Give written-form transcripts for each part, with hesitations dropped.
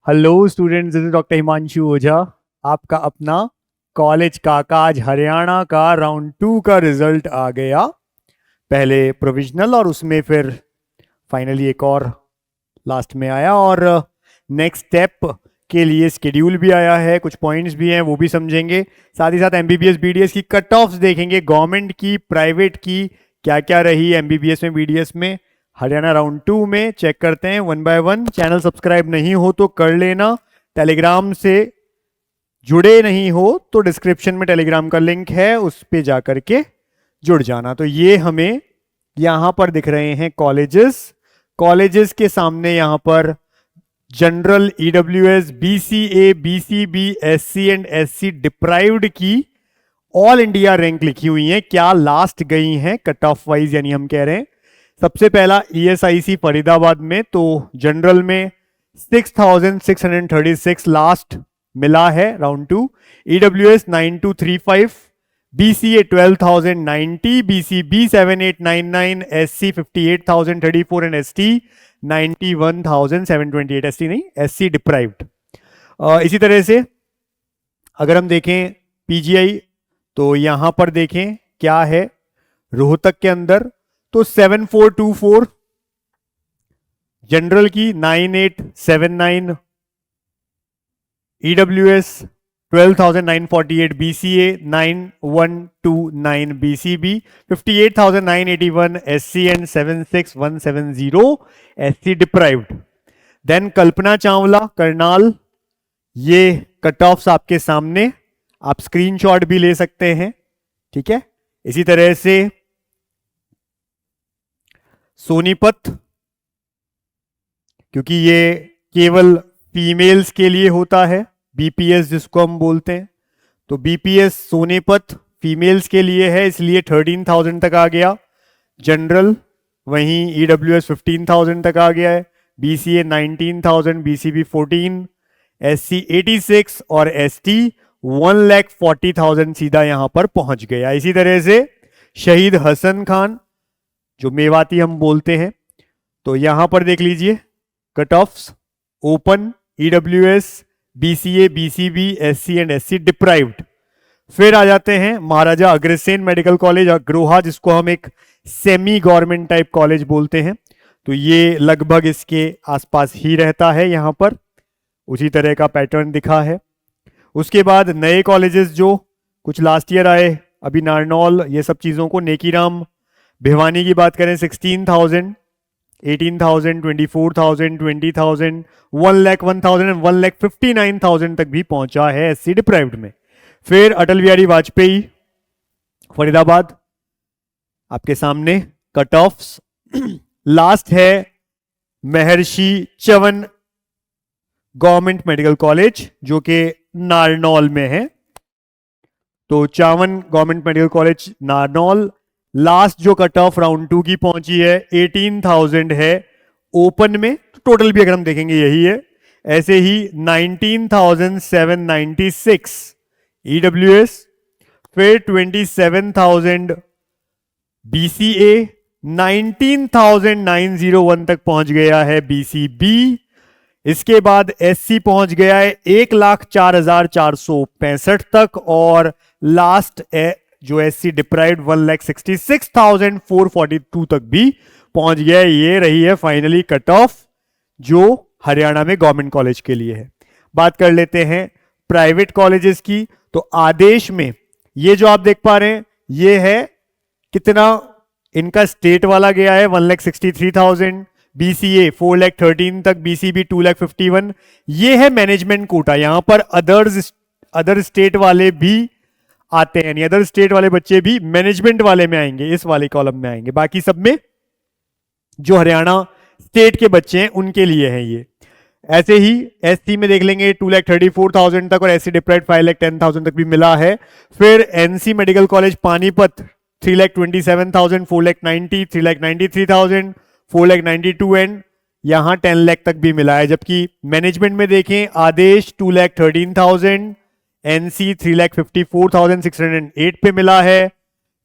Hello students, this is doctor Himanshu Ojha. आपका अपना college का आज हरियाणा का राउंड 2 का रिजल्ट आ गया। पहले प्रोविजनल और उसमें फिर फाइनली एक और लास्ट में आया, और नेक्स्ट स्टेप के लिए शेड्यूल भी आया है, कुछ पॉइंट्स भी हैं वो भी समझेंगे। साथ ही साथ एमबीबीएस बीडीएस की कट ऑफ्स देखेंगे, गवर्नमेंट की प्राइवेट की क्या क्या रही एमबीबीएस में बीडीएस में। हरियाणा राउंड 2 में चेक करते हैं one by one. Channel subscribe नहीं हो तो कर लेना, टेलीग्राम से जुड़े नहीं हो तो डिस्क्रिप्शन में टेलीग्राम का लिंक है, उस पे जाकर के जुड़ जाना। तो ये हमें यहां पर दिख रहे हैं कॉलेजेस। कॉलेजेस के सामने यहां पर general, EWS, BCA, BCB, SC and SC deprived की ऑल इंडिया रैंक लिखी हुई है, क्या लास्ट गई हैं कट ऑफ वाइज, यानी हम कह रहे हैं सबसे पहला ईएसआईसी फरीदाबाद में, तो जनरल में 6636 लास्ट मिला है round 2, EWS 9235, BCA 12090, BCB 7899, SC 58034 and ST 91728, ST नहीं एससी डिप्राइव्ड। इसी तरह से अगर हम देखें पीजीआई तो यहां पर देखें क्या है रोहतक के अंदर, तो 7424, जनरल की 9879, EWS 12948, BCA 9129, BCB 58981, SC and 76170, SC deprived. Then Kalpana Chawla Karnal, ये कट ऑफ्स आपके सामने, आप स्क्रीनशॉट भी ले सकते हैं, ठीक है। इसी तरह से सोनीपत, क्योंकि ये केवल फीमेल्स के लिए होता है, बीपीएस जिसको हम बोलते हैं, तो बीपीएस सोनीपत फीमेल्स के लिए है, इसलिए 13,000 तक आ गया। जनरल वहीं ईडब्ल्यूएस 15,000 तक आ गया है, बीसीए 19,000, बीसीबी 14, एससी 86 और एसटी 1,40,000 सीधा यहां पर पहुंच गया। इसी तरह से शहीद हसन खान, जो मेवाती हम बोलते हैं, तो यहां पर देख लीजिए cut offs, open, EWS, BCA, BCB, SC and SC deprived. फिर आ जाते हैं महाराजा अग्रसेन मेडिकल कॉलेज अग्रोहा, जिसको हम एक सेमी गवर्नमेंट टाइप कॉलेज बोलते हैं, तो ये लगभग इसके आसपास ही रहता है, यहां पर उसी तरह का पैटर्न दिखा है। उसके बाद नए कॉलेजेस जो कुछ लास्ट ईयर आए, अभी नारनौल, ये सब चीजों को, नेकीराम, भिवानी की बात करें 16,000, 18,000, 24,000, 20,000, 1,01,000 एंड 1,59,000 तक भी पहुंचा है एससी डिप्राइव्ड में। फिर अटल बिहारी वाजपेयी फरीदाबाद आपके सामने कट ऑफ्स। लास्ट है महर्षि चवन गवर्नमेंट मेडिकल कॉलेज, जो कि नारनौल में है, तो चावन government medical college Narnaul. Last जो कट ऑफ राउंड 2 की पहुंची है 18,000 है ओपन में, तो टोटल भी अगर हम देखेंगे यही है। ऐसे ही 19,796 ईडब्ल्यूएस, फिर 27,000 बीसीए, 19,901 तक पहुंच गया है बीसीबी। इसके बाद एससी पहुंच गया है 1,04,465 तक, और लास्ट जो एससी डिप्राइव्ड 1,66,442 तक भी पहुंच गया है। ये रही है फाइनली कट ऑफ जो हरियाणा में गवर्नमेंट कॉलेज के लिए है। बात कर लेते हैं प्राइवेट कॉलेजेस की, तो आदेश में ये जो आप देख पा रहे हैं ये है कितना इनका स्टेट वाला गया है, 1,63,000, बीसीए 4,13,000 तक, बीसीबी 2,51,000। ये है मैनेजमेंट कोटा, यहां पर अदर स्टेट वाले भी आते हैं, यानी अदर स्टेट वाले बच्चे भी मैनेजमेंट वाले में आएंगे, इस वाले कॉलम में आएंगे। बाकी सब में जो हरियाणा स्टेट के बच्चे हैं उनके लिए है ये। ऐसे ही एससी में देख लेंगे 2,34,000 तक, और एससी डिप्राइव्ड 5,10,000 तक भी मिला है। फिर NC medical college Panipat 3,27,000, 4,90,000, 3,93,000, 4,92,000 and यहां 10 लाख तक भी मिला है। जबकि मैनेजमेंट में देखें आदेश 2,13,000, एनसी 3,54,608 पे मिला है।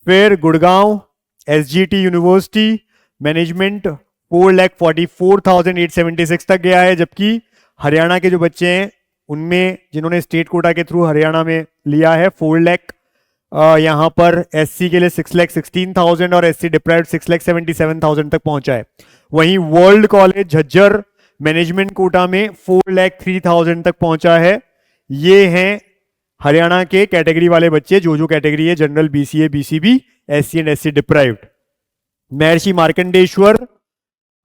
फिर गुड़गांव एसजीटी यूनिवर्सिटी मैनेजमेंट 4,44,876 तक गया है, जबकि हरियाणा के जो बच्चे हैं उनमें जिन्होंने स्टेट कोटा के थ्रू हरियाणा में लिया है 4 लाख, यहाँ पर एससी के लिए 6,16,000 और एससी डिप्राइव्ड 6,77,000 तक पहुंचा है। वहीं world college Jhajjar management quota में 4,03,000 तक पहुंचा है। ये हैं हरियाणा के कैटेगरी वाले बच्चे, जो कैटेगरी है general, BCA, BCB, SC and SC deprived. Maharshi Markandeshwar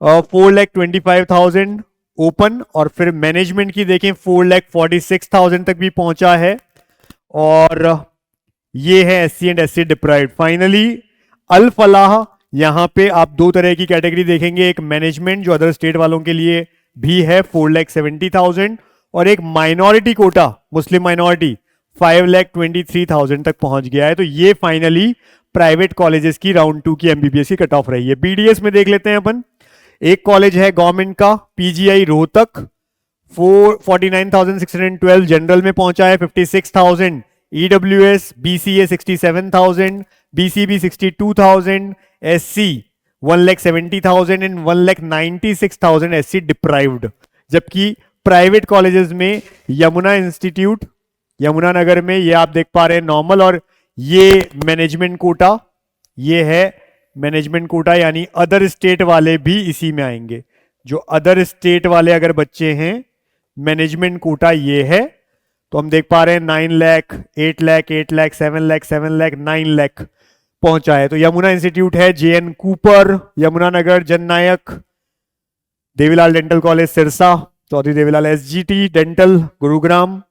4,25,000 open, और फिर मैनेजमेंट की देखें 4,46,000 तक भी पहुंचा है, और ये है SC and SC deprived. Finally Al Falah, यहां पे आप दो तरह की कैटेगरी देखेंगे, एक मैनेजमेंट जो अदर स्टेट वालों के लिए भी है 4,70,000, और एक माइनॉरिटी कोटा मुस्लिम माइनॉरिटी 5,23,000 तक पहुंच गया है। तो ये फाइनली प्राइवेट कॉलेजेस की राउंड 2 की एमबीबीएस की कट ऑफ रही है। बीडीएस में देख लेते हैं अपन। एक कॉलेज है गवर्नमेंट का पीजीआई रोहतक 49,612 जनरल में पहुंचा है 56,000, EWS BCA 67,000, BCB 62,000, SC 1,70,000 and 1,96,000 SC deprived. जबकि प्राइवेट कॉलेजेस में यमुना इंस्टीट्यूट यमुनानगर में, ये आप देख पा रहे हैं नॉर्मल, और ये मैनेजमेंट कोटा, ये है मैनेजमेंट कोटा, यानी अदर स्टेट वाले भी इसी में आएंगे। जो अदर स्टेट वाले अगर बच्चे हैं, मैनेजमेंट कोटा ये है, तो हम देख पा रहे हैं 9 लाख, 8 लाख, 8 लाख, 7 लाख, 7 लाख, 9 लाख पहुंचा है। तो यमुना इंस्टीट्यूट है, JN Kapoor Yamunanagar, Jannayak Devilal dental college Sirsa, Chaudhary Devilal SGT dental Gurugram,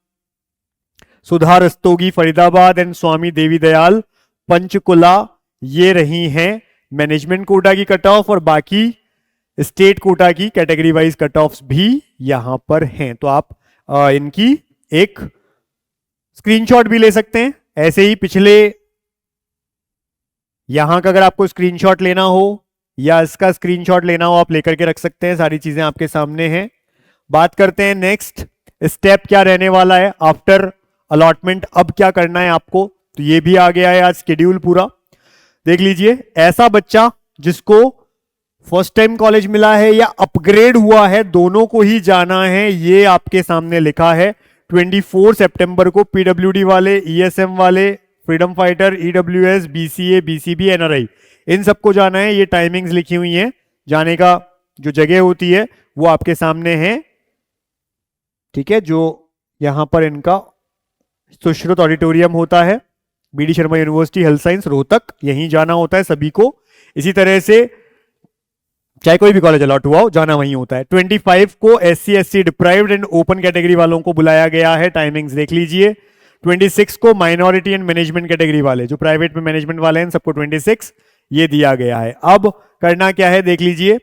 Sudha Rastogi Faridabad and Swami Devi Dayal Panchkula, ये रही हैं मैनेजमेंट कोटा की कट ऑफ, और बाकी स्टेट कोटा की कैटेगरी वाइज कट ऑफ्स भी यहां पर हैं। तो आप इनकी एक स्क्रीनशॉट भी ले सकते हैं। ऐसे ही पिछले यहां का अगर आपको स्क्रीनशॉट लेना हो या इसका स्क्रीनशॉट लेना हो, आप लेकर के रख सकते हैं। सारी चीजें आपके सामने हैं। बात करते हैं नेक्स्ट स्टेप क्या रहने वाला है आफ्टर अलॉटमेंट, अब क्या करना है आपको। तो ये भी आ गया है आज शेड्यूल पूरा, देख लीजिए। ऐसा बच्चा जिसको फर्स्ट टाइम कॉलेज मिला है या अपग्रेड हुआ है, दोनों को ही जाना है। ये आपके सामने लिखा है 24 सितंबर को पीडब्ल्यूडी वाले, ईएसएम वाले, freedom fighter, EWS, BCA, BCB, NRI, इन सबको जाना है। ये टाइमिंग्स लिखी हुई हैं, जाने का जो जगह होती है वो आपके सामने है, ठीक है। जो यहां पर इनका सुश्रुत ऑडिटोरियम होता है, B D Sharma University Health Science Rohtak, यहीं जाना होता है सभी को। इसी तरह से चाहे कोई भी कॉलेज अलॉट हुआ हो, जाना वहीं होता है। 25 को SC SC deprived and open category वालों को बुलाया गया है, टाइमिंग्स देख लीजिए। 26 को माइनॉरिटी एंड मैनेजमेंट कैटेगरी वाले, जो प्राइवेट में मैनेजमेंट वाले हैं, सबको 26 ये दिया गया है। अब करना क्या है देख लीजिए।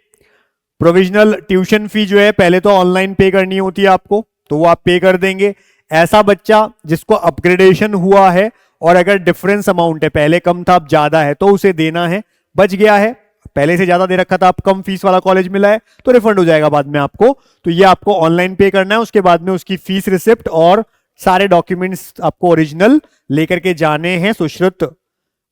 प्रोविजनल ट्यूशन फी जो है पहले तो ऑनलाइन पे करनी होती है आपको, तो वो आप पे कर देंगे। ऐसा बच्चा जिसको अपग्रेडेशन हुआ है और अगर डिफरेंस अमाउंट है, पहले कम था अब ज्यादा है, तो उसे देना है। बच गया है, पहले से ज्यादा दे रखा था, आप कम फीस वाला कॉलेज मिला है, तो रिफंड हो जाएगा बाद में आपको। तो ये आपको ऑनलाइन पे करना है। उसके बाद में उसकी फीस रिसिप्ट और सारे डॉक्यूमेंट्स आपको ओरिजिनल लेकर के जाने हैं सुश्रुत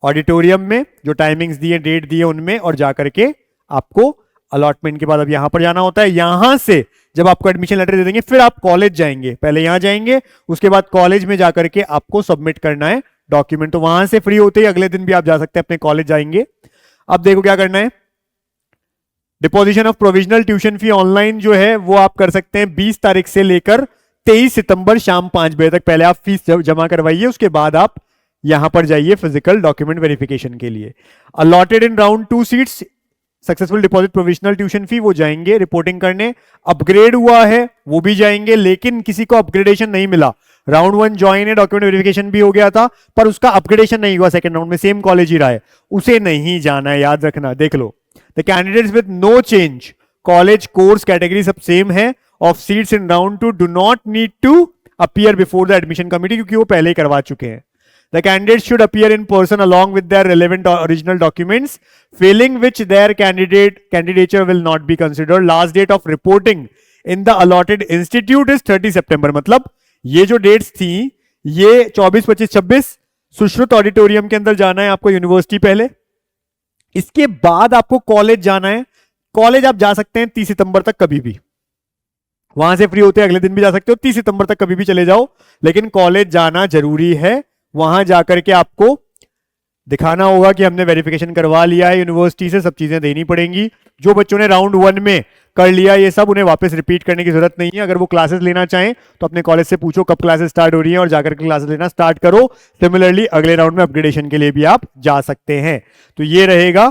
ऑडिटोरियम में, जो टाइमिंग्स दिए, डेट दिए उनमें, और जाकर के आपको अलॉटमेंट के बाद अब यहां पर जाना होता है। यहां से जब आपको एडमिशन लेटर दे देंगे, फिर आप कॉलेज जाएंगे। पहले यहां जाएंगे, उसके बाद कॉलेज में जाकर के आपको सबमिट करना है डॉक्यूमेंट। तो वहां से फ्री होते ही अगले दिन भी आप जा सकते हैं, अपने कॉलेज जाएंगे। अब देखो क्या करना है। Deposition of provisional tuition fee online जो है वो आप कर सकते हैं 20 तारीख से लेकर 23 सितंबर शाम 5 बजे तक। पहले आप फीस जमा करवाइए, उसके बाद आप यहां पर जाइए फिजिकल डॉक्यूमेंट वेरिफिकेशन के लिए। अलॉटेड इन round 2 seats successful deposit provisional tuition fee, वो जाएंगे रिपोर्टिंग करने। अपग्रेड हुआ है वो भी जाएंगे, लेकिन किसी को अपग्रेडेशन नहीं मिला, राउंड 1 ज्वाइन है, डॉक्यूमेंट वेरिफिकेशन भी हो गया था, पर उसका अपग्रेडेशन नहीं हुआ सेकंड राउंड में, सेम कॉलेज ही रहा है, उसे नहीं जाना है, याद रखना। देख लो, the candidates with no change, college course category सब सेम है, of seats in round 2 do not need to appear before the admission committee, क्योंकि वो पहले ही करवा चुके हैं। The candidates should appear in person along with their relevant original documents, failing which their candidature will not be considered. Last date of reporting in the allotted institute is 30 September. मतलब ये जो dates थी, ये 24, 25, 26 Sushruta auditorium के अंदर जाना है आपको यूनिवर्सिटी पहले, इसके बाद आपको कॉलेज जाना है। कॉलेज आप जा सकते हैं 30 सितंबर तक कभी भी, वहां से फ्री होते अगले दिन भी जा सकते हो, 30 सितंबर तक कभी भी चले जाओ, लेकिन कॉलेज जाना जरूरी है। वहां जाकर के आपको दिखाना होगा कि हमने वेरिफिकेशन करवा लिया है यूनिवर्सिटी से, सब चीजें देनी पड़ेंगी। जो बच्चों ने राउंड 1 में कर लिया ये सब, उन्हें वापस रिपीट करने की जरूरत नहीं है। अगर वो क्लासेस लेना चाहें तो अपने कॉलेज से पूछो कब क्लासेस स्टार्ट हो रही हैं और जाकर के क्लासेस लेना स्टार्ट करो। सिमिलरली अगले राउंड में अपग्रेडेशन के लिए भी आप जा सकते हैं। तो ये रहेगा,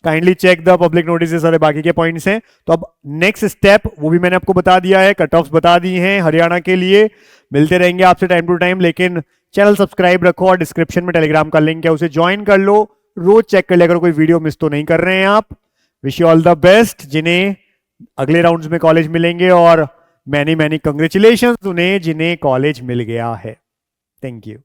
kindly check the public notice और बाकी के पॉइंट्स हैं। तो अब नेक्स्ट स्टेप वो भी मैंने आपको बता दिया है, कट ऑफ्स बता दी हैं हरियाणा के लिए। मिलते रहेंगे आपसे टाइम टू टाइम, लेकिन चैनल सब्सक्राइब रखो और डिस्क्रिप्शन में टेलीग्राम का लिंक है, उसे ज्वाइन कर लो। रोज चेक कर लिया अगर कोई वीडियो मिस तो नहीं कर रहे हैं आप। Wish you all the best जिन्हें अगले राउंड्स में कॉलेज मिलेंगे, और मैनी मैनी कंग्रेचुलेशन उन्हें जिन्हें कॉलेज मिल गया है। Thank you.